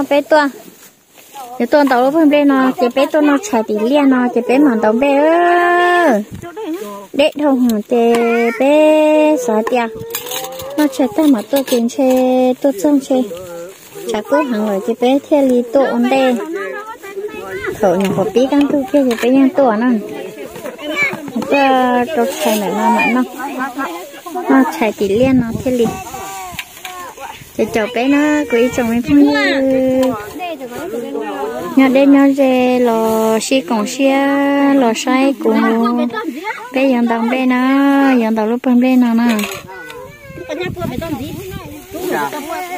nó bé tua giờ tuần tàu lúc hôm nay nó chỉ bé tua nó chạy đi liền nó chỉ bé mòn tàu bé đấy thôi chỉ bé sợ tiệt nó chạy tới mà tôi kiếm chơi tôi chơi chơi chả có hàng người chỉ bé theo lý tổ ổn đây thở nhỏ có bí căng tu kia thì bé nhang tổ nó cái trâu chạy này nó mặn nó chạy đi liền nó theo lý để cháu bé nó quý chồng em không như nhà đây nó về lò xi cổng xia lò xay cùng bé dọn tàu bé nó dọn tàu lúc bên bên nó nè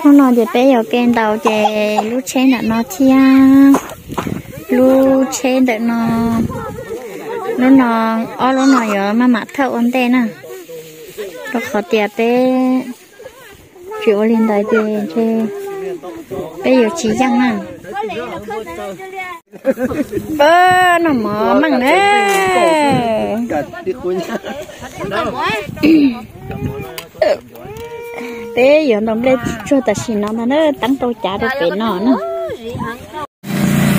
không nói về bé ở bên tàu về lúc trên là nó chia lúc trên đợi nó lúc nó giờ mà mặt thợ ổn định nè nó khó tiệt bé chịu lên đây thì bây giờ chỉ răng nè bơ nó mở măng đấy thế giờ nó lên cho ta xin nó tăng tàu trả được về nó nữa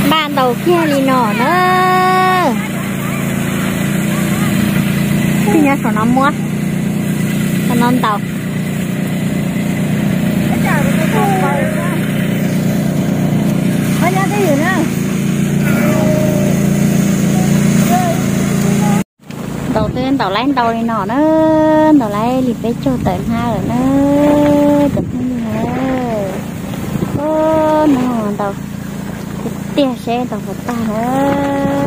ban đầu kia đi nó nữa thì nhá số nó mua còn non tàu đầu tiên tàu lái tàu này nọ nữa tàu lái lì bé cho tận hai rồi nữa tận hai nữa nó tàu tia xe tàu một ta nữa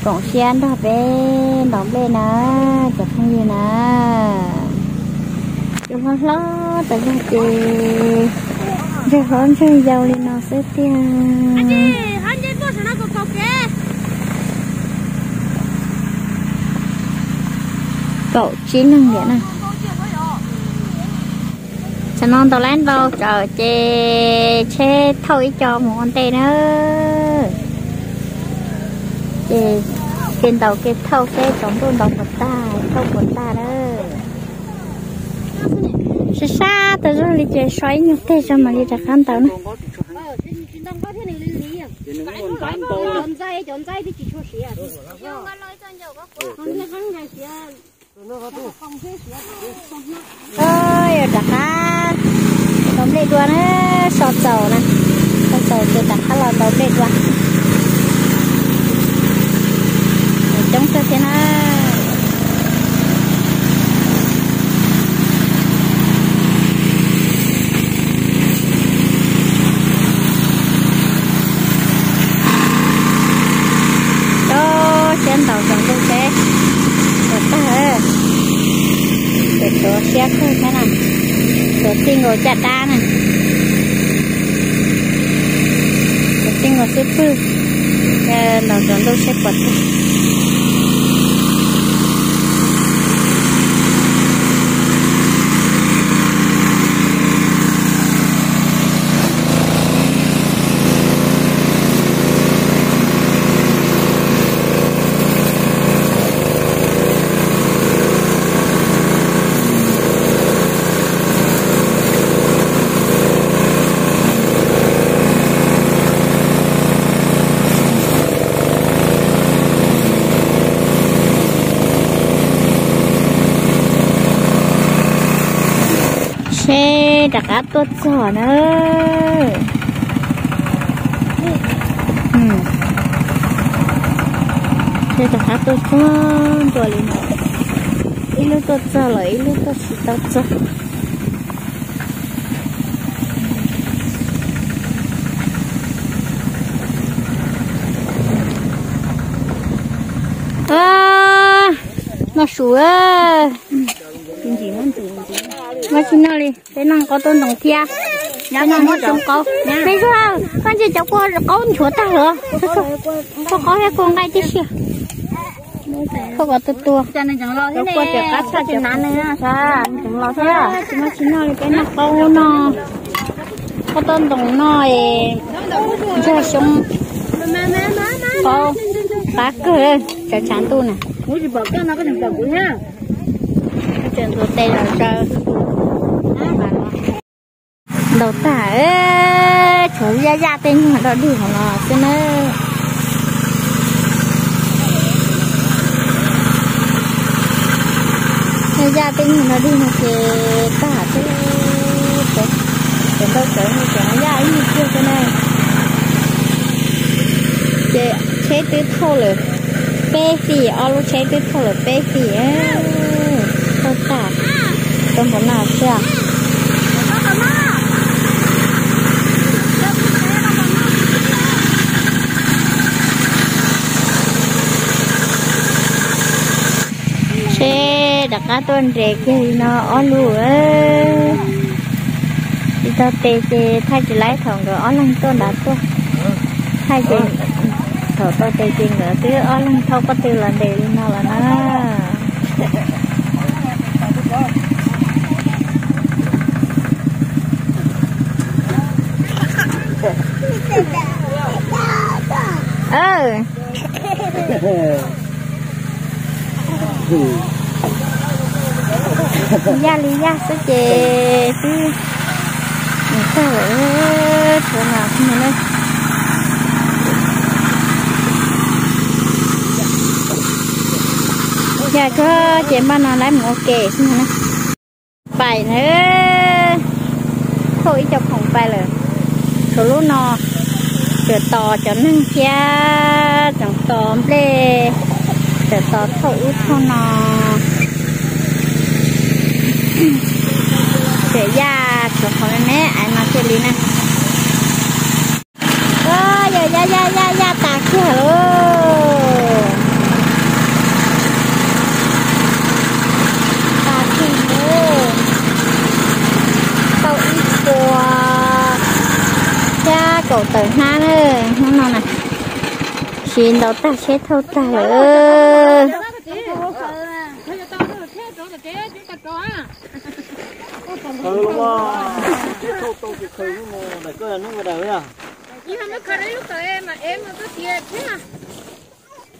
còn xe đó bé đóng bên nữa tận hai gì nữa chúng nó lo tại vì cái hơn chơi giàu lên nó sẽ tiền cậu chín năng vậy nè cho non tàu lén vào chờ che thôi cho một con tê nữa chê trên tàu cái thâu xe chống đồn đọc một ta thâu một ta đó xa từ rồi đi chơi xoáy như thế sao mà đi ra khán tàu nữa ơi đặt khá tóm lên đua nó sọt dầu nè sọt dầu từ đặt khá là tóm lên đua chống cho thế nào tàu chọn tôi xe được ta hả được số xe thôi thế nào số tiền ngồi chặt đá này số tiền ngồi xếp thư tàu chọn tôi xe quật xe đặt áp tốt giỏ nữa xe đặt áp tốt rồi lên ít lúc tốt giỏ là ít lúc tốt chỉ tốt giỏ nó sủa mà xin nào đi, thế năng có tôn đồng kia, thế năng có trong câu, thế sao, con chỉ cháu qua có chúa ta hả? Có cái con ngay chứ gì? Không có tua, cho nên chẳng lo thế này, qua chợ cắt sao chuyện nán này ha, sao, chẳng lo thế à? Mà xin nào đi, cái năng câu nó, có tôn đồng nó, cho sống, câu, cá cơ, cho chán tu nè. Muốn gì bỏ cái nó có thành tàu cũng ha. Chuyện của tê là sao đầu tả chỗ ra tên họ đó đi họ là cho nó ra tên họ đi mà chế tả thế đến đâu tới như thế nó ra như chưa cái này chế tứ thô rồi bê phì ở lúc chế tứ thô rồi bê phì đầu tả trong bọn nào chưa đặt cá tuần rẻ kia nó on lúa đi tao tê thay chỉ lấy thằng rồi on lăng tuần đã tuần thay chỉ thở tao tê nữa cứ on lăng thâu có tiêu là để nào là nó lý do sẽ chế chứ sao vậy chỗ nào không này giờ cho chị ba nó lấy một ok xin này bài nữa thôi cho không bài rồi số lúc nó chờ tò cho nên cha chẳng tóm lê chờ tò thấu thôi nó để ra cho con mẹ ai mà chơi đi nè giờ tạc chứ tạc chứ tao ít của cha cậu tới ha nữa không nào này xin đâu ta sẽ thâu ta đúng không? Tôi thì khơi nó để coi nó vào đấy à? Nhưng mà nó khơi đấy lúc tới em mà em nó cứ chia thế à?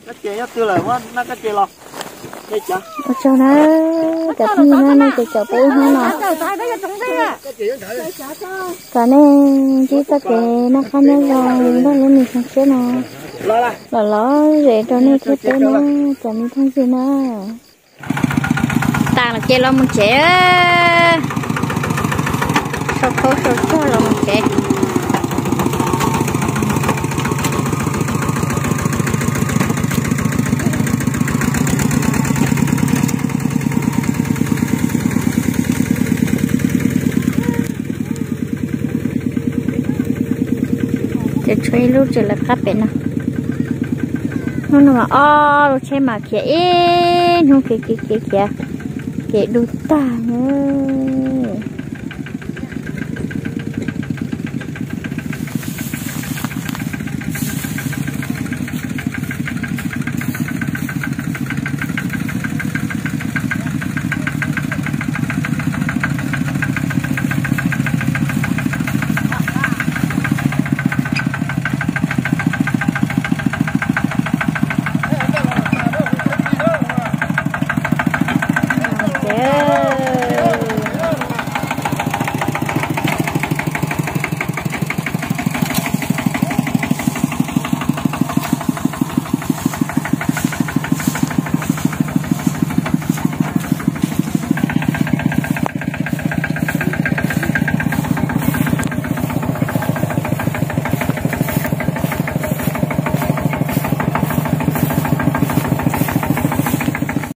Cái chia nhất tiêu là quá, nó cái chia lo. Đây chả? Cho nó cái gì nó cái chậu bê nó nọ. Cái này chỉ có cái nó khăn nó rồi nó lên mình không chế nó. Lo rồi cho nên cái tế nó cho mình không gì nữa. Ta là chia lo một chế. Sao là một chế. để chơi lúc chỉ là khác bên nào nó mà lúc chơi mà kia nó kia đủ ta nữa